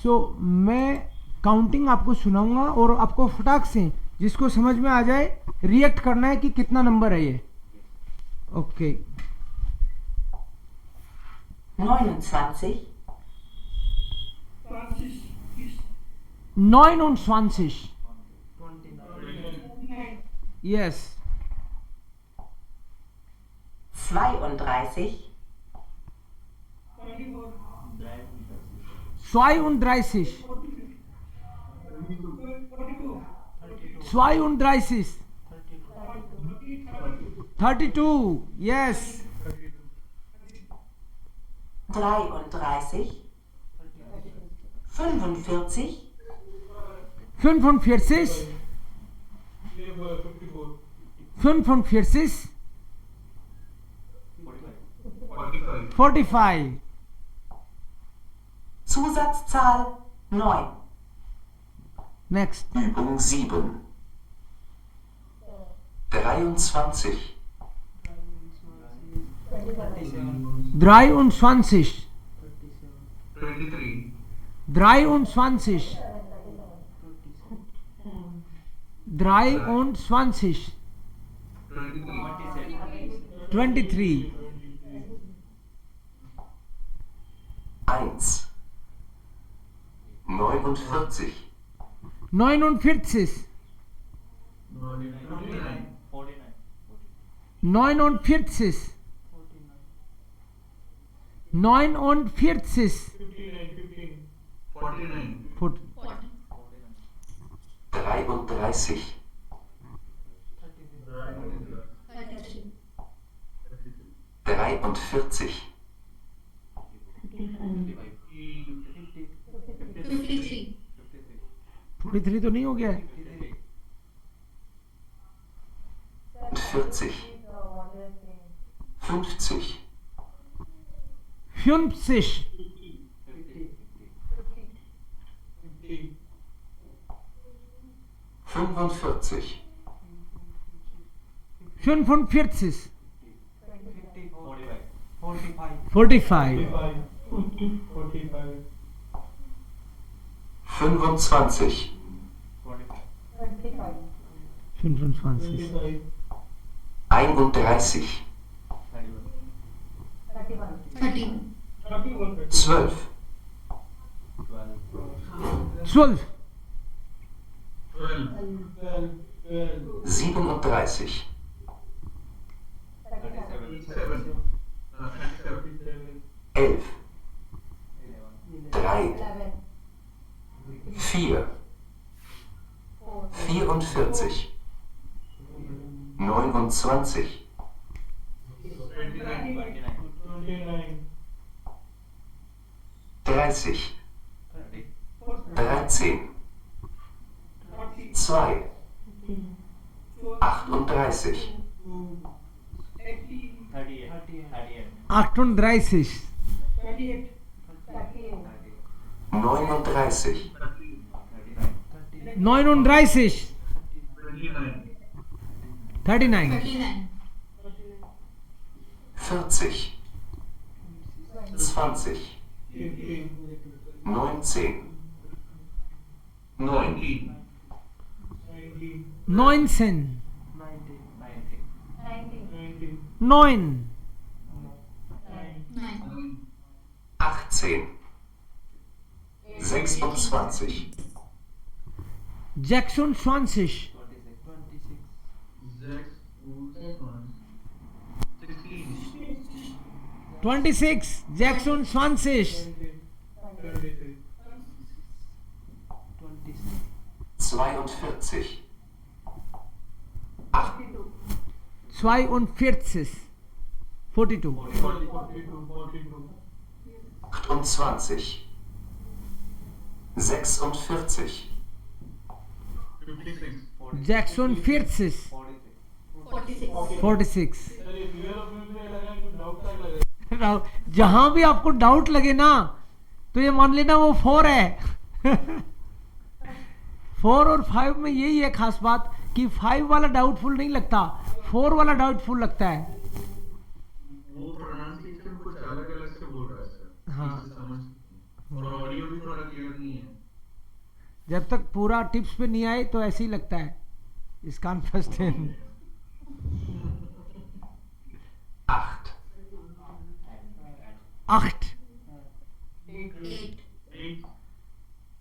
मैं काउंटिंग आपको सुनाऊंगा और आपको फटाक से जिसको समझ में आ जाए रिएक्ट करना है कि कितना नंबर है ये. ओके. 29. 29. Yes. 32. 32. 32. Yes. 33. 45. 45. 45. 45. Zusatzzahl 9. Next. Übung 7. 23. 23. 23. 23. 23. 23. 1. 49. 49. 49. 49. 33. 43. 43 तो नहीं हो गया है. 40. 50. 50. 45. 45. 45. 25. 25. 31. 12. 12. 37. 11. 3. 4. 44. 29. 30. 13. 2. 38. 38. 39. 39. 39. 40. 20. 19. 9. 19. 9. 18. 26. 26. 26. 26. 42. 42. 42. 28. 46. 46. 46. जहां भी आपको डाउट लगे ना तो ये मान लेना वो 4 है. 4 और 5 में यही है खास बात कि 5 वाला डाउटफुल नहीं लगता, 4 वाला डाउटफुल लगता है. वो प्रोनाउंसिएशन कुछ अलग अलग से बोल रहा है सर. हाँ. और ऑडियो भी थोड़ा क्लियर नहीं है। जब तक पूरा टिप्स पे नहीं आए तो ऐसे ही लगता है इस कान फर्स्ट इन 8, 8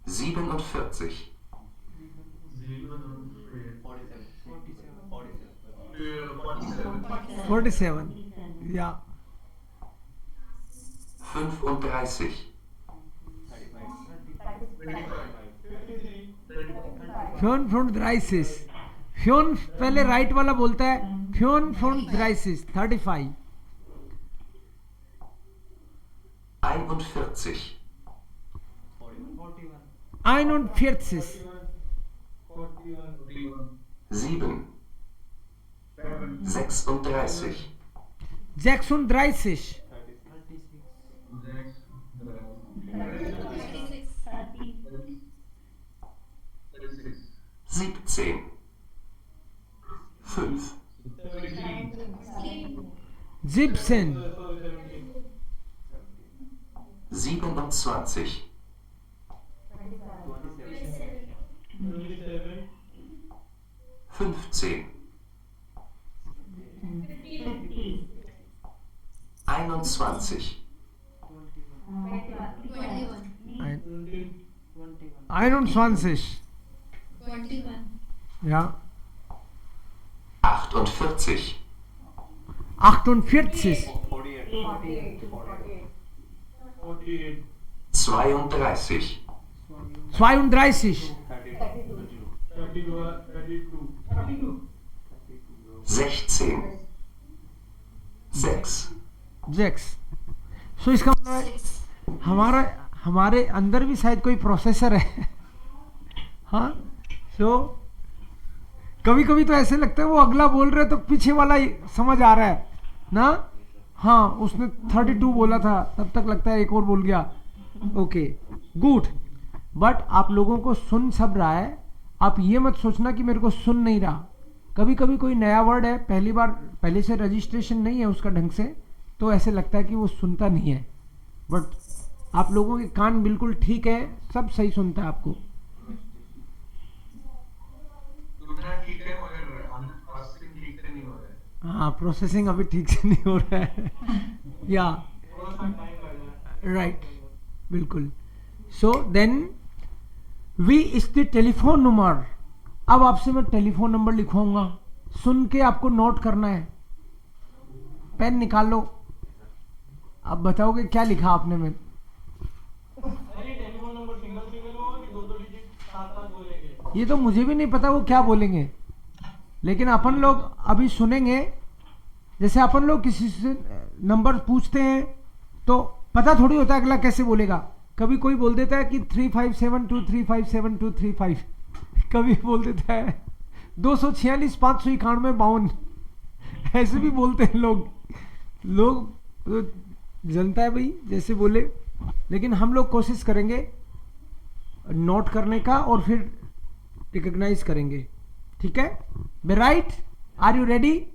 47, 47 या 35, 35 फ्योन पहले राइट वाला बोलता है फ्योन 35 35 41, 41 7, 36, 36 17, 5, 17 27, 15, 21, 21 ja 48, 48 32, 32 16, 6, 6 सो इसका मतलब है हमारे अंदर भी शायद कोई प्रोसेसर है हाँ सो कभी कभी तो ऐसे लगता है वो अगला बोल रहे तो पीछे वाला ही समझ आ रहा है ना हाँ उसने 32 बोला था तब तक लगता है एक और बोल गया ओके गुड बट आप लोगों को सुन सब रहा है आप ये मत सोचना कि मेरे को सुन नहीं रहा कभी कभी कोई नया वर्ड है पहली बार पहले से रजिस्ट्रेशन नहीं है उसका ढंग से तो ऐसे लगता है कि वो सुनता नहीं है बट आप लोगों के कान बिल्कुल ठीक है सब सही सुनता है आपको ठीक है मगर हम प्रोसेसिंग ठीक से नहीं हो रहा है। हाँ प्रोसेसिंग अभी ठीक से नहीं हो रहा है या थोड़ा सा टाइम लगेगा। राइट बिल्कुल so then we is the telephone number अब आपसे मैं टेलीफोन नंबर लिखवाऊंगा सुन के आपको नोट करना है पेन निकाल लो अब बताओगे क्या लिखा आपने में अरे टेलीफोन नंबर सिंगल सिंगल होगा कि दो डिजिट साथ साथ बोलेंगे? ये तो मुझे भी नहीं पता वो क्या बोलेंगे लेकिन अपन लोग अभी सुनेंगे जैसे अपन लोग किसी से नंबर पूछते हैं तो पता थोड़ी होता है अगला कैसे बोलेगा कभी कोई बोल देता है कि 3572357235 कभी बोल देता है 246 591 ऐसे भी बोलते हैं लोग तो जनता है भाई जैसे बोले लेकिन हम लोग कोशिश करेंगे नोट करने का और फिर रिकॉग्नाइज करेंगे ठीक है right are you ready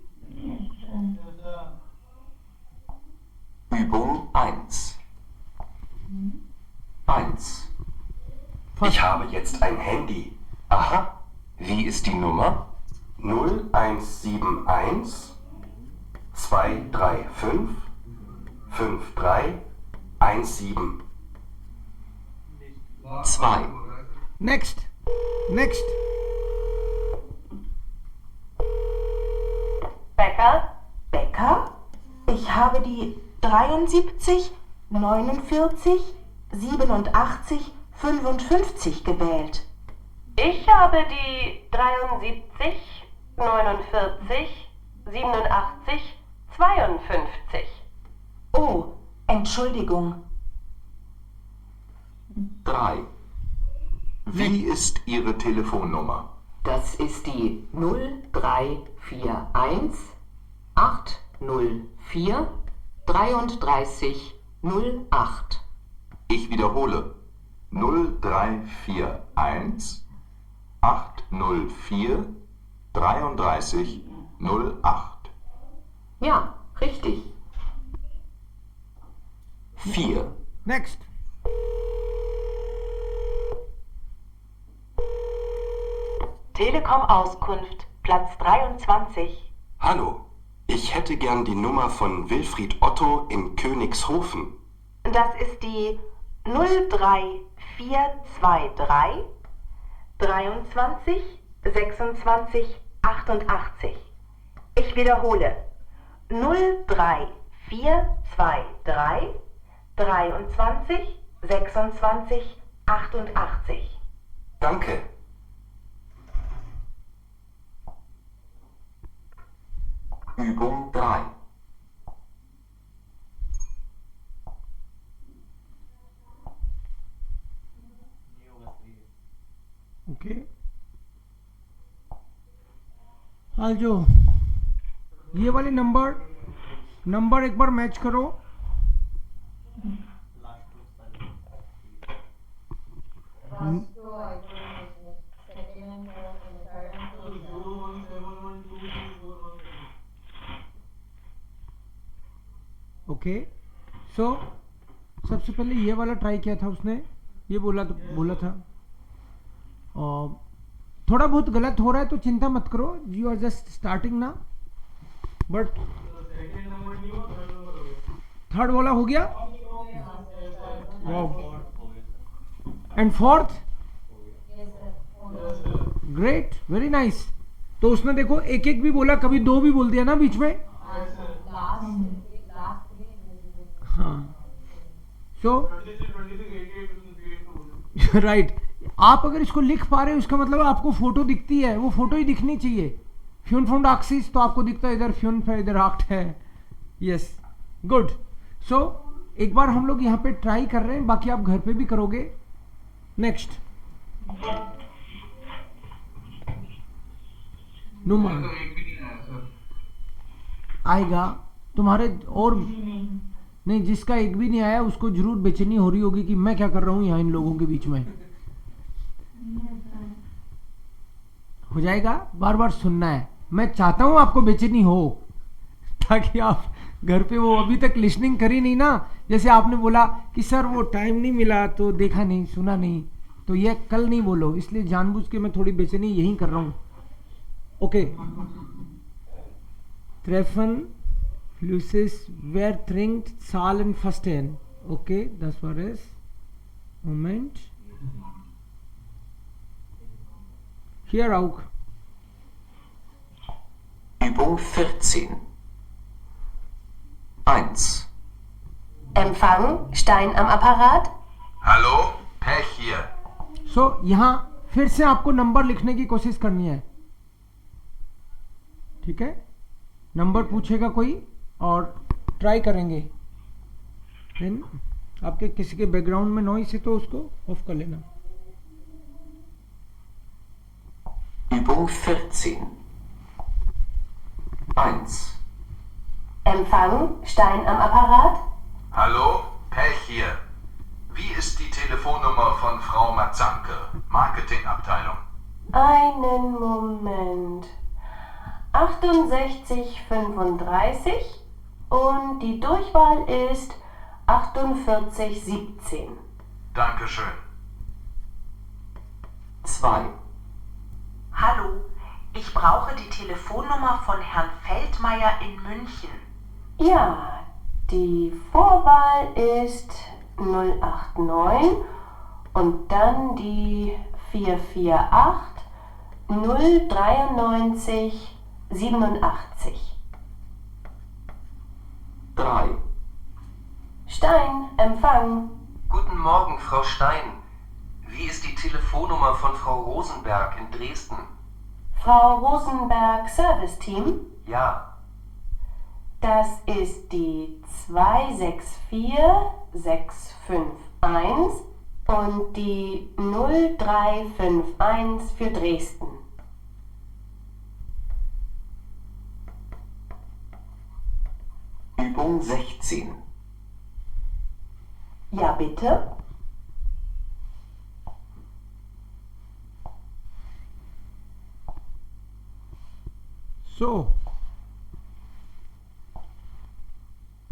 Übung 1. 1. Ich habe jetzt ein Handy. Aha, wie ist die Nummer? 0171 235 5317. 2. next Becker? Becker? Ich habe die 73, 49, 87, 55 gewählt. Ich habe die 73, 49, 87, 52. Oh, Entschuldigung. 3. Wie ist Ihre Telefonnummer? Das ist die 0341 804 33 08. Ich wiederhole. 0341 804 33 08. Ja, richtig. 4. next Telekom-Auskunft, Platz 23. Hallo, ich hätte gern die Nummer von Wilfried Otto in Königshofen. Das ist die 03423 23 26 88. Ich wiederhole. 03423 23 26 88. Danke. Übung 3. ओके हाँ जो ये वाले नंबर एक बार मैच करो. Okay so सबसे पहले ये वाला ट्राई किया था उसने, ये बोला था. और थोड़ा बहुत गलत हो रहा है तो चिंता मत करो, यू आर जस्ट स्टार्टिंग ना. बट थर्ड वाला हो गया and fourth great very nice. तो उसने देखो एक एक भी बोला, कभी दो भी बोल दिया ना बीच में. हाँ सो राइट. आप अगर इसको लिख पा रहे हो इसका मतलब आपको फोटो दिखती है, वो फोटो ही दिखनी चाहिए. फ्यून फूड आक्सिस तो आपको दिखता है इधर फ्यून पे, इधर आक्ट है. Yes good. सो एक बार हम लोग यहाँ पे ट्राई कर रहे हैं, बाकी आप घर पे भी करोगे. नेक्स्ट नुमान आएगा तुम्हारे और नहीं, जिसका एक भी नहीं आया उसको जरूर बेचैनी हो रही होगी कि मैं क्या कर रहा हूं यहाँ इन लोगों के बीच में. हो जाएगा, बार बार सुनना है. मैं चाहता हूं आपको बेचैनी हो ताकि आप घर पे, वो अभी तक लिसनिंग करी नहीं ना, जैसे आपने बोला कि सर वो टाइम नहीं मिला तो देखा नहीं सुना नहीं, तो ये कल नहीं बोलो, इसलिए जानबूझ के मैं थोड़ी बेचैनी यही कर रहा हूं. Okay Treffen Flusses wer trinkt Zahlen verstehen. Okay, das war es. Moment. Hier auch. Übung 14. 1. Empfang, Stein am Apparat. Hallo, Pech hier. So, यहाँ फिर से आपको नंबर लिखने की कोशिश करनी है. ठीक है, नंबर पूछेगा कोई और ट्राई करेंगे. देन आपके किसी के बैकग्राउंड में नॉइस है तो उसको ऑफ कर लेना. Übung 14. 1. Empfang, Stein am Apparat. Hallo, Pech hier. Wie ist die Telefonnummer von Frau Matzanke, Marketingabteilung? Einen Moment. 6835 und die Durchwahl ist 4817. Dankeschön. 2. Hallo, ich brauche die Telefonnummer von Herrn Feldmeier in München. Ja, die Vorwahl ist 089 und dann die 448 093 87. 3. Stein, Empfang. Guten Morgen, Frau Stein. Wie ist die Telefonnummer von Frau Rosenberg in Dresden? Frau Rosenberg Service Team. Ja. Das ist die 264651 und die 0351 für Dresden. Übung 16. Ja, bitte? So.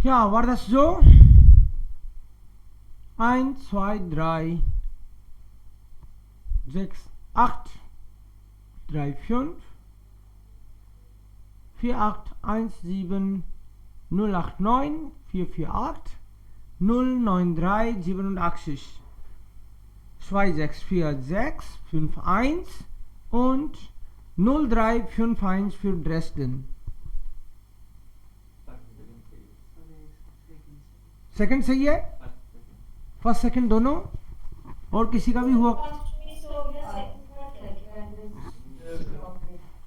Ja, war das so? 1, 2, 3, 6, 8. 035 4817 089 448 093 87 264651 und 0351 für Dresden. Second सही है, first second दोनों, और किसी का भी हुआ?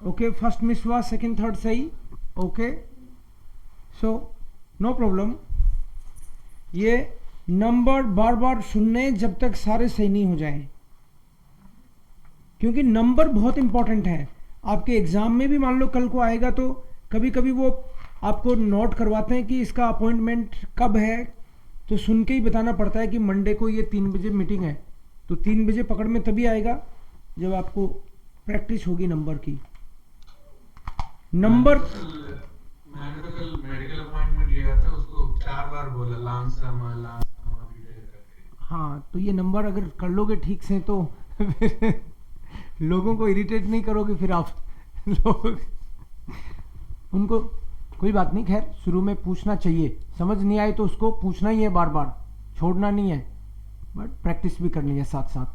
Okay, first miss हुआ, second third सही। Okay, so no problem. ये नंबर बार बार सुनने जब तक सारे सही नहीं हो जाएं, क्योंकि नंबर बहुत इंपॉर्टेंट है। आपके एग्जाम में भी मान लो कल को आएगा तो कभी कभी वो आपको नोट करवाते हैं कि इसका अपॉइंटमेंट कब है, तो सुन के ही बताना पड़ता है कि मंडे को ये 3 बजे मीटिंग है, तो 3 बजे पकड़ में तभी आएगा जब आपको प्रैक्टिस होगी नंबर की। नंबर मैंने तो कल मेडिकल अपॉइंटमेंट लिया था, उसको 4 बार बोला लांसमा करके। हाँ, तो ये नंबर अगर कर लोगे ठीक से तो फिर लोगों को इरिटेट नहीं करोगे फिर आप लोग। उनको कोई बात नहीं, खैर शुरू में पूछना चाहिए, समझ नहीं आए तो उसको पूछना ही है, बार बार छोड़ना नहीं है, बट प्रैक्टिस भी करनी है साथ साथ।